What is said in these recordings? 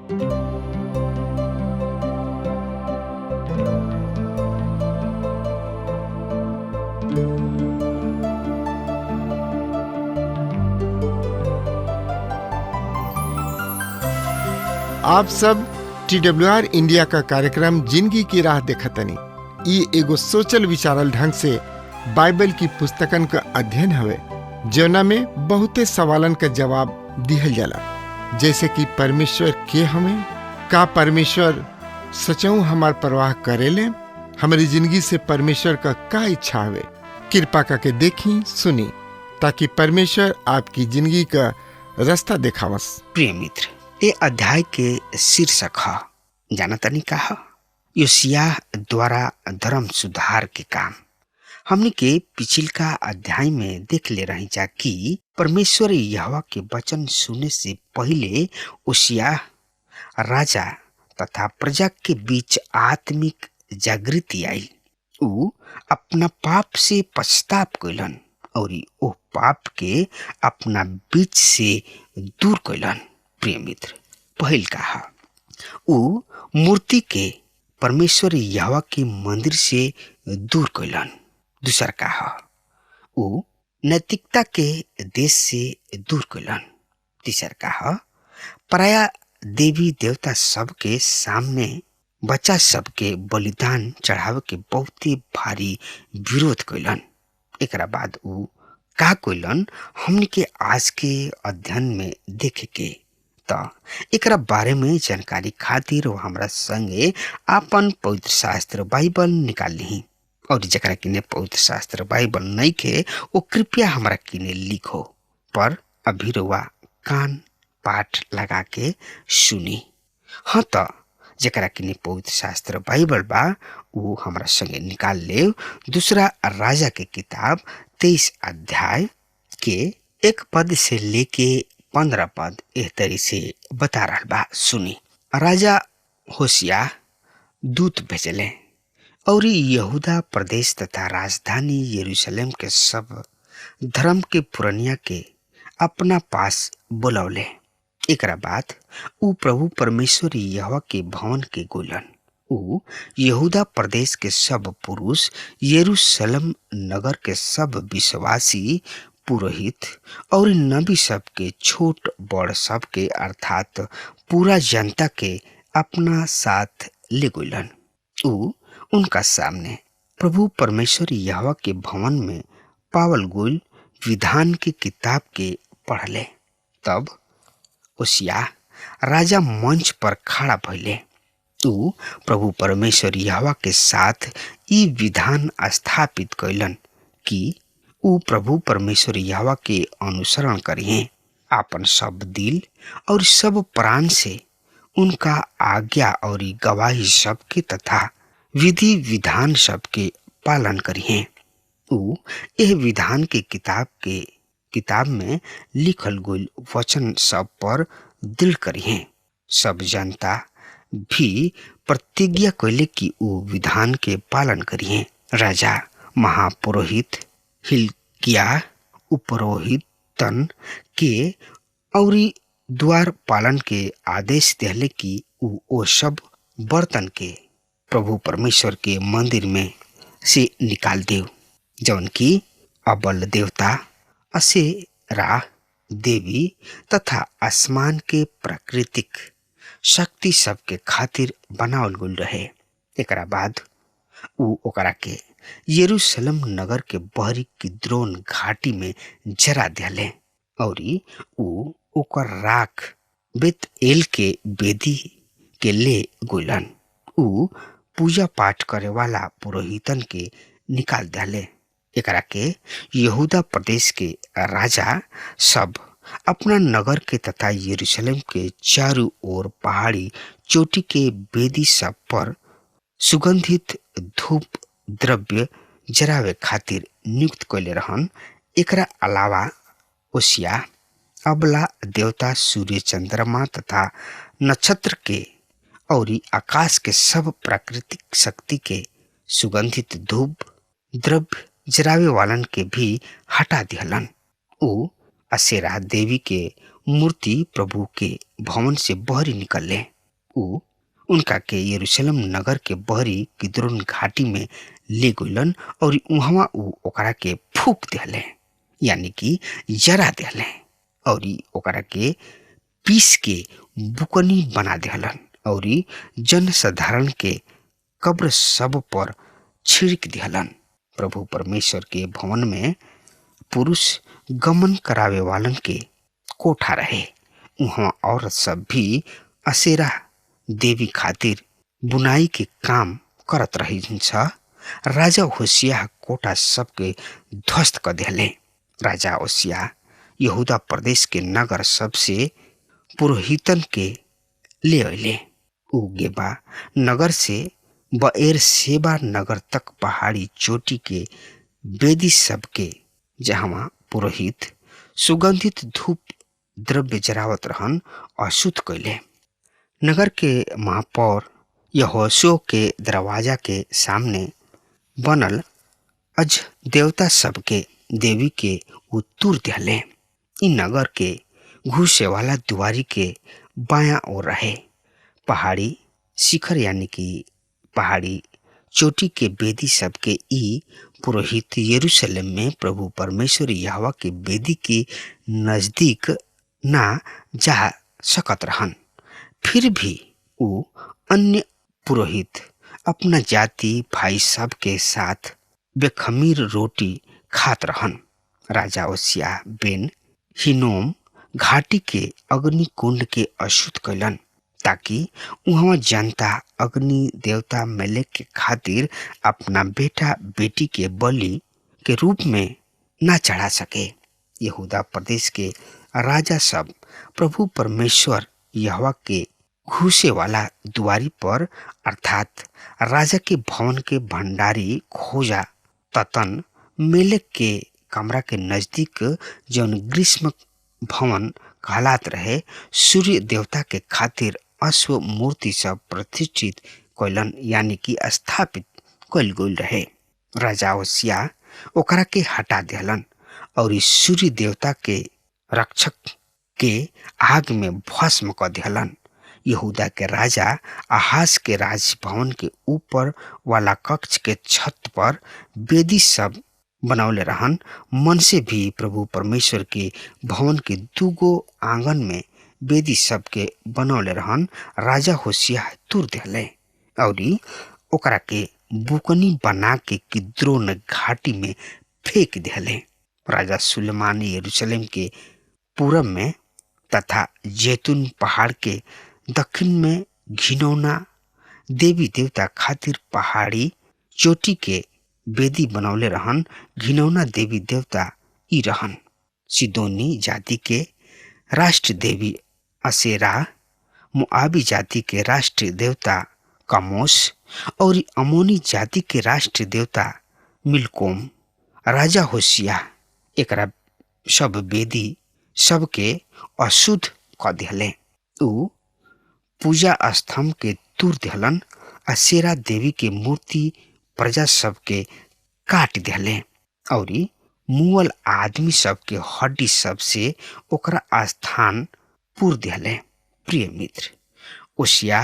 आप सब TWR India का कार्यक्रम जिंदगी की राह देखतनी। ई एगो सोचल विचारल ढंग से बाइबल की पुस्तकन का अध्ययन हवे, जौना में बहुते सवालन का जवाब दिहल जाला, जैसे कि परमेश्वर के हमें, का परमेश्वर सचऊ हमार परवाह करेले, हमारी जिंदगी से परमेश्वर का इच्छा हवे। कृपा करके देखी सुनी ताकि परमेश्वर आपकी जिंदगी का रास्ता दिखावस। प्रिय मित्र, ये अध्याय के शीर्षक है जानतनी का है योशिय्याह द्वारा धर्म सुधार के काम। हमने के पिछिलका अध्याय में देख ले रही जा कि परमेश्वर यहोवा के वचन सुनने से पहले योशिय्याह राजा तथा प्रजा के बीच आत्मिक जागृति आई। ऊ अपना पाप से पछताप कैलन और ओ पाप के अपना बीच से दूर कैलन। प्रिय मित्र, पहल कहा ऊ मूर्ति के परमेश्वर यहोवा के मंदिर से दूर कैलन। दूसर कहा ऊ नैतिकता के देश से दूर कैलन। तीसर कहा पराया देवी देवता सब के सामने बच्चा सब के बलिदान चढ़ावे के बहुत ही भारी विरोध कैलन। एकरा बाद ऊ का कैलन हमने के आज के अध्ययन में देखे के एकरा बारे में जानकारी खातिर वो हमरा संगे आपन पवित्र शास्त्र बाइबल निकाल ली। और जकरा किने पवित्र शास्त्र बाइबल नहीं के वो कृपया हमरा किने लिखो, पर अभी रुआ कान पाठ लगा के सुनी। हाँ तो जकरा किने पवित्र शास्त्र बाइबल बा वो हमरा संगे निकाल ले दूसरा राजा के किताब 23 अध्याय के 1 पद से लेके 15 पद एह तरी से बता रहा बा। सुनी। राजा होशिय्याह दूत भेजले और यहूदा प्रदेश तथा राजधानी यरूशलेम के सब धर्म के पुरनिया के अपना पास बुलौले। एकरा बाद ऊ प्रभु परमेश्वर यहोवा के भवन के गोलन। ऊ यहूदा प्रदेश के सब पुरुष, यरूशलेम नगर के सब विश्वासी, पुरोहित और नबी सब के, छोट बड़ सब के अर्थात पूरा जनता के अपना साथ ले गइलन। ऊ उनका सामने प्रभु परमेश्वर यहोवा के भवन में पावल गइल विधान की किताब के पढ़ले। तब योशिय्याह राजा मंच पर खड़ा भइले। ऊ प्रभु परमेश्वर यहोवा के साथ ई विधान स्थापित कैलन कि ऊ प्रभु परमेश्वर यहोवा के अनुसरण करिए, आपन सब दिल और सब प्राण से उनका आज्ञा और गवाही सबके तथा विधि विधान सबके पालन करिए। ऊ यह विधान के किताब में लिखल गइल वचन सब पर दृढ़ करिए। सब जनता भी प्रतिज्ञा कैले कि ऊ विधान के पालन करिए। राजा महापुरोहित हिल्किय्याह उपरोहितन के और द्वार पालन के आदेश दिले कि ऊ ओ सब बर्तन के प्रभु परमेश्वर के मंदिर में से निकाल देव, जौन की अबल देवता, असेरा देवी तथा आसमान के प्राकृतिक शक्ति सब के खातिर बनावल गइल रहे। एकरा बाद ऊ ओकरा के यरूशलेम नगर के बहरी किद्रोन घाटी में जरा दिले और ऊ ओकर राख बेतएल के बेदी के ले गइलन। ऊ पूजा पाठ करे वाला पुरोहितन के निकाल दिले। एकरा के यहूदा प्रदेश के राजा सब अपना नगर के तथा यरूशलेम के चारों ओर पहाड़ी चोटी के बेदी सब पर सुगंधित धूप द्रव्य जरावे खातिर नियुक्त कैले रहन। एकरा अलावा योशिय्याह अबला देवता, सूर्य, चंद्रमा तथा नक्षत्र के और आकाश के सब प्राकृतिक शक्ति के सुगंधित धूप द्रव्य जरावे वालन के भी हटा दिहलन। ऊ असेरा देवी के मूर्ति प्रभु के भवन से बहरी निकलले। ऊ उनका के यरूशलेम नगर के बहरी किद्रोन घाटी में ले गइलन और वहां ऊ ओकरा के फूक दिहले, यानी कि जरा दिहले, और ओकरा के पीस के बुकनी बना दिहलन और जनसाधारण के कब्र सब पर छिड़क दिहलन। प्रभु परमेश्वर के भवन में पुरुष गमन करावे वालन के कोठा रहे। वहां औरत सब भी असेरा देवी खातिर बुनाई के काम करत रही छ। राजा होशिया कोठा सबके ध्वस्त कर दिले। राजा होशिया यहूदा प्रदेश के नगर सबसे पुरोहितन के ले अले। ऊ गेबा नगर से बएर सेबा नगर तक पहाड़ी चोटी के वेदी सबके, जहां पुरोहित सुगंधित धूप द्रव्य जरावत रहन, अशुद्ध कैले। नगर के महापौर यहोशू के दरवाजा के सामने बनल अज देवता सबके देवी के उत्तुर दिहले। इ नगर के घुसे वाला दुआरी के बायां ओर रहे। पहाड़ी शिखर यानी कि पहाड़ी चोटी के वेदी सबके ई पुरोहित यरूशलेम में प्रभु परमेश्वर यहोवा के वेदी के नजदीक ना जा सकत रहन। फिर भी ऊ अन्य पुरोहित अपना जाति भाई सब के साथ बेखमीर रोटी खात रहन। राजा ओसिया बेन हिनोम घाटी के अग्नि कुंड के अशुद्ध कैलन, ताकि वहां जनता अग्नि देवता मेलेक के खातिर अपना बेटा बेटी के बलि के रूप में ना चढ़ा सके। यहूदा प्रदेश के राजा सब प्रभु परमेश्वर यहोवा के घुसे वाला दुआरी पर अर्थात राजा के भवन के भंडारी खोजा ततन मेलेक के कमरा के नजदीक जौन ग्रीष्म भवन कहलात रहे, सूर्य देवता के खातिर अश्व मूर्ति सब प्रतिष्ठित कैलन, यानी कि स्थापित कैल गइल रहे। राजा ओसिया ओकरा के हटा दिहलन और इस सूर्य देवता के रक्षक के आग में भस्म कर दिहलन। यहूदा के राजा आहाज के राजभवन के ऊपर वाला कक्ष के छत पर वेदी सब बनौले रहन। मन से भी प्रभु परमेश्वर के भवन के दूगो आंगन में वेदी सब के बनौले रहन। राजा होशिया तुर दिहले और ओकरा के बुकनी बना के किद्रोन घाटी में फेंक दिहले। राजा सुलेमान यरूशलेम के पूरब में तथा जैतून पहाड़ के दक्षिण में घिनौना देवी देवता खातिर पहाड़ी चोटी के वेदी बनौले रहन। घिनौना देवी देवता ई रहन सिदोनी जाति के राष्ट्र देवी असेरा, मुआबी जाति के राष्ट्र देवता कामोस और अमोनी जाति के राष्ट्र देवता मिलकोम। राजा होशिया एकरा सब वेदी सबके अशुद्ध क दिहले। ऊ पूजा स्तंभ के तूर दिहलन। असेरा देवी के मूर्ति प्रजा सबके काट दिहले और मुअल आदमी सबके हड्डी सबसे ओकरा स्थान पूर दिहले। प्रिय मित्र, ओसिया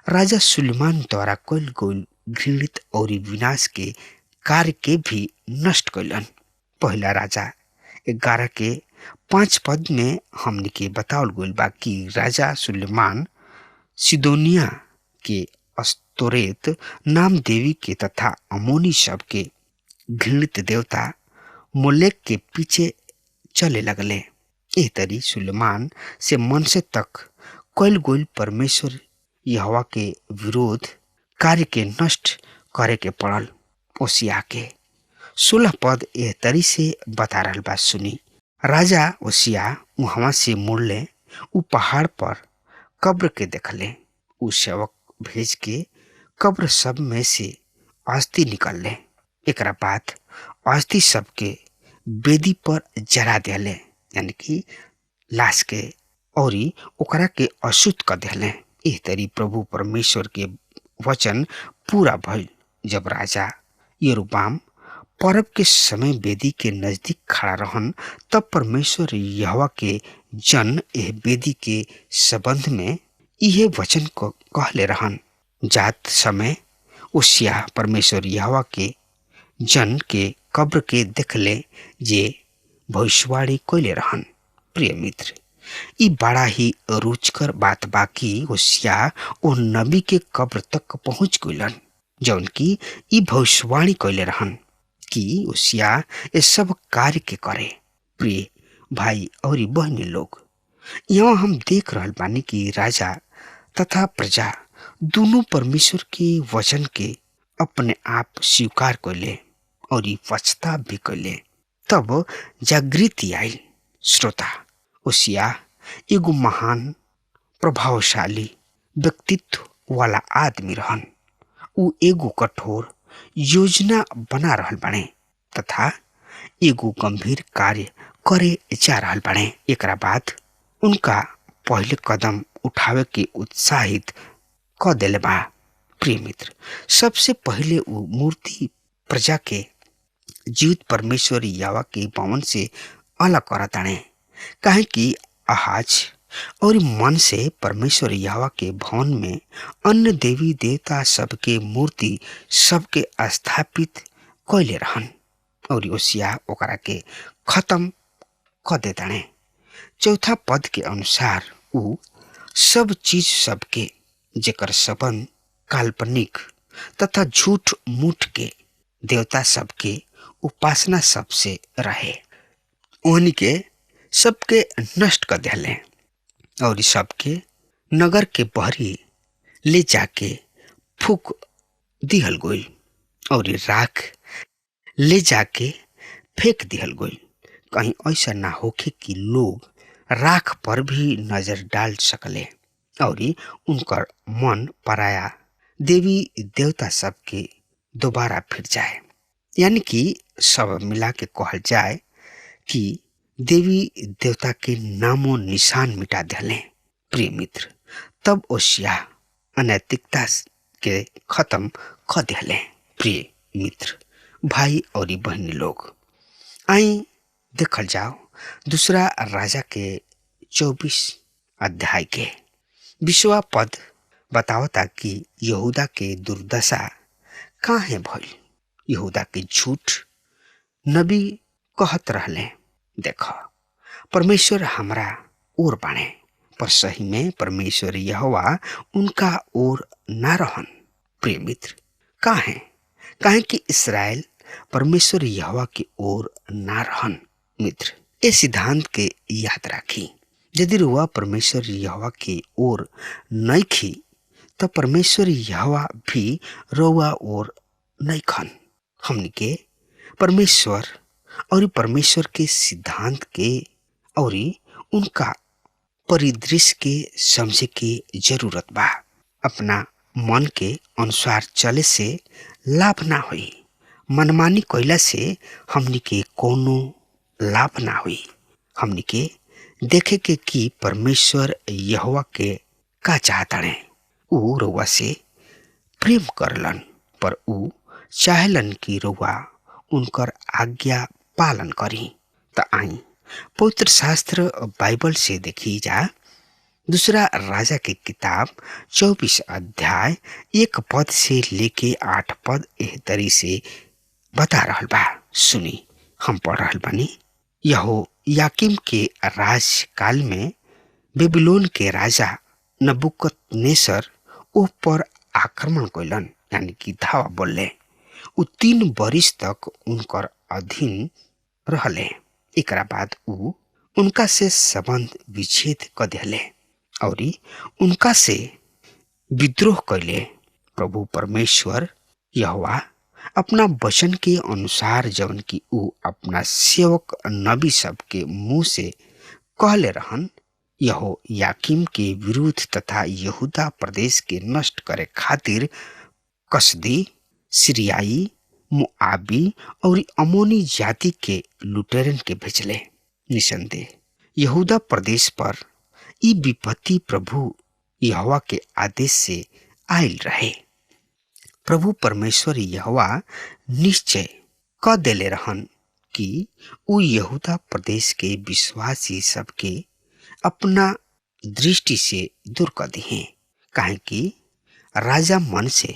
राजा सुलेमान द्वारा कइल गइल घृणित और विनाश के कार्य के भी नष्ट कैलन। पहला राजा 11 के 5 पद में हमने के बतावल गइल बा कि राजा सुलेमान सिदोनिया के अस्तोरेत नाम देवी के तथा अमोनी सब के घृणित देवता मोलेक के पीछे चले लगले। एह तरी सुलेमान से मनसे तक कइल गइल परमेश्वर यहोवा के विरोध कार्य के नष्ट करे के पड़ल। ओसिया के 16 पद एह तरी से बता रहल बा, सुनी। राजा ओसिया वहां से मुड़ले, उ पहाड़ पर कब्र के देखले। उ सेवक भेज के कब्र सब में से अस्थि निकलले। एकरा बाद अस्थि सबके वेदी पर जरा दिले, यानी कि लाश के, और ओकरा के अशुद्ध कर दिले। एह तरी प्रभु परमेश्वर के वचन पूरा भइल जब राजा यरोबाम पर्व के समय वेदी के नजदीक खड़ा रहन, तब परमेश्वर यहोवा के जन एह वेदी के संबंध में यह वचन को कहले रहन। जात समय उसिया परमेश्वर यहोवा के जन के कब्र के देखले जे भविष्यवाणी कइले रहन। प्रिय मित्र, ई बड़ा ही रुचकर बात बाकी उसिया ओ नबी के कब्र तक पहुंच गइलन जौन की ई भविष्यवाणी कइले रहन कि उसिया ये सब कार्य के करे। प्रिय भाई और बहनी लोग, यहाँ हम देख रहल बानी कि राजा तथा प्रजा दोनों परमेश्वर के वचन के अपने आप स्वीकार कइले और पछताव भी कइले। तब जागृति आई। श्रोता, उसिया एगो महान प्रभावशाली व्यक्तित्व वाला आदमी रहन। उ एगो कठोर योजना बना रहल बाड़े तथा एगो गंभीर कार्य करे जा रहल बाड़े। एकरा बाद उनका पहले कदम उठावे के उत्साहित क देले बा। प्रिय मित्र, सबसे पहले उ मूर्ति प्रजा के जीवित परमेश्वर यहोवा के भवन से अलग करताने, काहे कि आहाज और मन से परमेश्वर यहोवा के भवन में अन्य देवी देवता सबके मूर्ति सबके स्थापित कइले रहन और ओसिया ओकरा के खत्म क देताने। चौथा पद के अनुसार उ सब चीज सबके जेकर संबंध काल्पनिक तथा झूठ मूठ के देवता सबके उपासना सबसे रहे, उन्हीं के सबके नष्ट कर दिले और सबके नगर के बहरी ले जाके फूक दिहल गइल और राख ले जाके फेंक दिहल गइल। कहीं ऐसा ना होके कि लोग राख पर भी नजर डाल सकले और उनकर मन पराया देवी देवता सबके दोबारा फिर जाए। यानी कि सब मिला के कहल जाए कि देवी देवता के नामो निशान मिटा दिले। प्रिय मित्र, तब ओसिया अनैतिकता के खत्म कर दिले। प्रिय मित्र, भाई और बहनी लोग, आई देखल जाओ दूसरा राजा के 24 अध्याय के 20वां पद बतावता कि यहूदा के दुर्दशा काहे भइल। यहूदा के झूठ नबी कहत रहले, देख परमेश्वर हमरा ओर बाणे, पर सही में परमेश्वर यहोवा उनका ओर ना रहन। प्रिय मित्र, काहे कि इस्राएल परमेश्वर यहोवा की ओर ना रहन। मित्र, ये सिद्धांत के याद राखी, यदि रुआ परमेश्वर यहोवा की ओर नहीं खी तो परमेश्वर यहोवा भी रुआ ओर नहीं खन। हमनी के परमेश्वर और परमेश्वर के सिद्धांत के और उनका परिदृश्य के समझे के जरूरत बा। अपना मन के अनुसार चले से लाभ ना होई। मनमानी कइला से हमनी के कोनो लाभ ना हुई। हमनी के देखे के कि परमेश्वर यहोवा के का चाहताड़े। ऊ रउआ से प्रेम करलन, पर ऊ चाहलन कि रउआ उनकर आज्ञा पालन करी। त आई पवित्र शास्त्र बाइबल से देखी जा दूसरा राजा की किताब 24 अध्याय 1 पद से लेके 8 पद एह तरी से बता रहल बा। सुनी, हम पढ़ रहल बानी। यहो याकीम के राजकाल में बेबीलोन के राजा नबूकदनेस्सर ओह पर आक्रमण कइलन, यानी कि धावा बोलले। उ 3 बरिस तक उनकर अधीन रहले। एकरा बाद उ उनका से संबंध विच्छेद कर दिले और उनका से विद्रोह कैले। प्रभु परमेश्वर यहोवा अपना वचन के अनुसार जवन की उ अपना सेवक नबी सब के मुंह से कहले रहन, यहो याकीम के विरुद्ध तथा यहूदा प्रदेश के नष्ट करे खातिर कसदी, सीरियाई, मुआबी और अमोनी जाति के लुटेरन के भेजले। निसंदेह यहूदा प्रदेश पर ई विपत्ति प्रभु यहोवा के आदेश से आयल रहे। प्रभु परमेश्वर यहोवा निश्चय क देले रहन कि उ यहूदा प्रदेश के विश्वासी सबके अपना दृष्टि से दूर कर दिए, काहे कि राजा मन से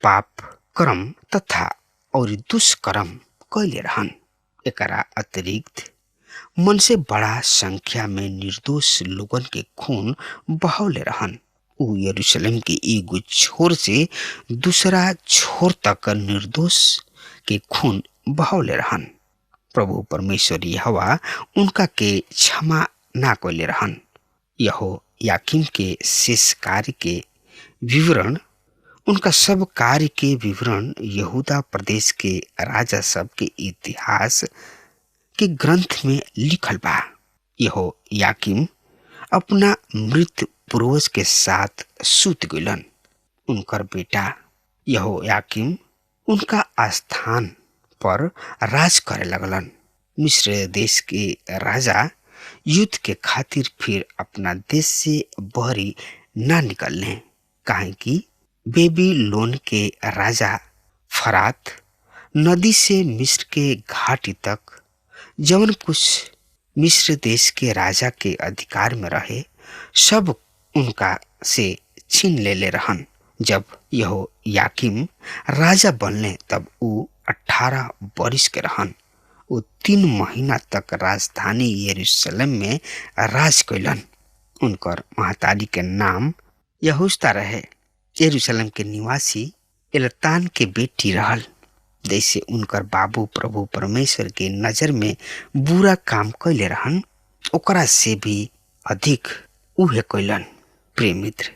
पाप कर्म तथा और दुष्कर्म कैले रहन। एकरा अतिरिक्त मन से बड़ा संख्या में निर्दोष लोगन के खून बहौले रहन। उ यरूशलेम के एगो छोर से दूसरा छोर तक निर्दोष के खून बहौले रहन। प्रभु परमेश्वर यहोवा उनका के क्षमा ना कैले रहन। यहो याकीम के शेष कार्य के विवरण, उनका सब कार्य के विवरण यहूदा प्रदेश के राजा सब के इतिहास के ग्रंथ में लिखल बा। यहो याकीम अपना मृत पूर्वज के साथ सूत गइलन। उनकर बेटा यहो याकीम उनका स्थान पर राज करे लगलन। मिस्र देश के राजा युद्ध के खातिर फिर अपना देश से बहरी ना निकलने, काहे कि बेबीलोन के राजा फरात नदी से मिस्र के घाटी तक जवन कुछ मिस्र देश के राजा के अधिकार में रहे सब उनका से छीन ले रहन। जब यहो याकीम राजा बनले तब उ 18 वर्ष के रहन। वो 3 महीना तक राजधानी यरूशलेम में राज कैलन। उनकर महतारी के नाम यहूस्ता रहे। यरूशलेम के निवासी एलतान के बेटी रहल। जैसे उनकर बाबू प्रभु परमेश्वर के नजर में बुरा काम कैले रहन, ओकरा से भी अधिक उहे कैलन। प्रिय मित्र,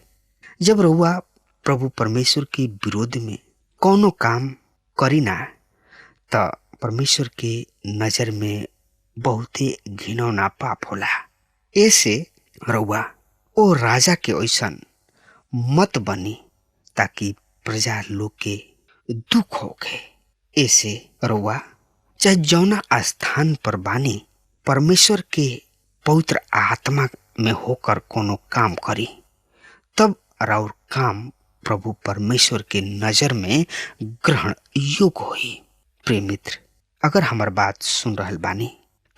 जब रउआ प्रभु परमेश्वर के विरोध में कौनो काम करीना त परमेश्वर के नजर में बहुते घिनौना पाप होला। ऐसे रउआ ओ राजा के ऐसन मत बनी ताकि प्रजा लोग के दुख होखे। ऐसे रउआ चाहे जौना स्थान पर बानी परमेश्वर के पवित्र आत्मा में होकर कोनो काम करी, तब राउर काम प्रभु परमेश्वर के नजर में ग्रहण योग्य होई। प्रिय मित्र, अगर हमार बात सुन रहल बानी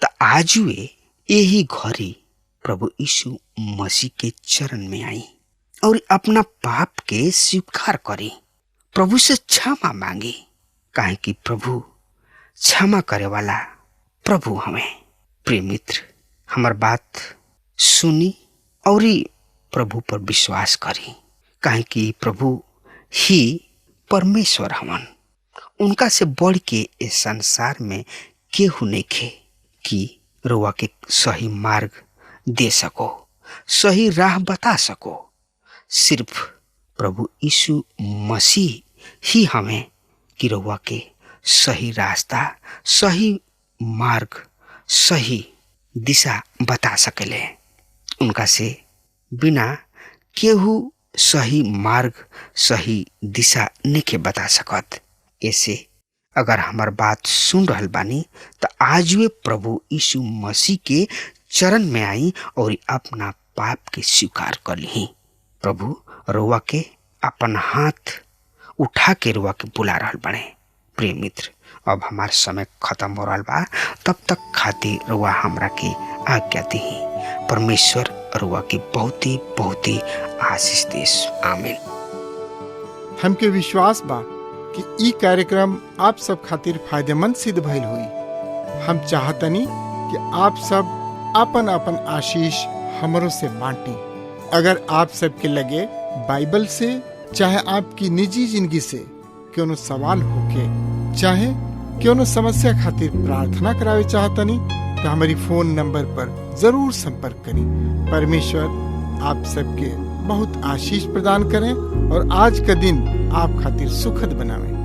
त आजुए यही घड़ी प्रभु यीशु मसीह के चरण में आई और अपना पाप के स्वीकार करी, प्रभु से क्षमा मांगी, काहे कि प्रभु क्षमा करे वाला प्रभु हमें। प्रिय मित्र, हमार बात सुनी और प्रभु पर विश्वास करी, काहे कि प्रभु ही परमेश्वर हवन। उनका से बढ़ के इस संसार में केहू नइखे कि रउआ के सही मार्ग दे सको, सही राह बता सको। सिर्फ प्रभु यीशु मसीह ही हमें कि रउआ के सही रास्ता, सही मार्ग, सही दिशा बता सकेले। उनका से बिना केहू सही मार्ग, सही दिशा नइखे बता सकत। ऐसे अगर हमार बात सुन रहल बानी तो आज वे प्रभु यीशु मसीह के चरण में आई और अपना पाप के स्वीकार कर ली। प्रभु रउआ के अपन हाथ उठा के रउआ के बुला रहल बने। प्रिय मित्र, अब हमार समय खत्म हो रहल बा, तब तक खातिर रउआ हमरा के आज्ञा दी। परमेश्वर रउआ के बहुत ही आशीष देस। आमीन। हमके विश्वास बा कि ई कार्यक्रम आप सब खातिर फायदेमंद सिद्ध भइल हुई। हम चाहतनी कि आप सब अपन अपन आशीष हमरों से बांटी। अगर आप सबके लगे बाइबल से चाहे आपकी निजी जिंदगी से कोनो सवाल होके, चाहे कोनो समस्या खातिर प्रार्थना करावे चाहतनी तो हमारी फोन नंबर पर जरूर संपर्क करें। परमेश्वर आप सबके बहुत आशीष प्रदान करें और आज का दिन आप खातिर सुखद बनावे।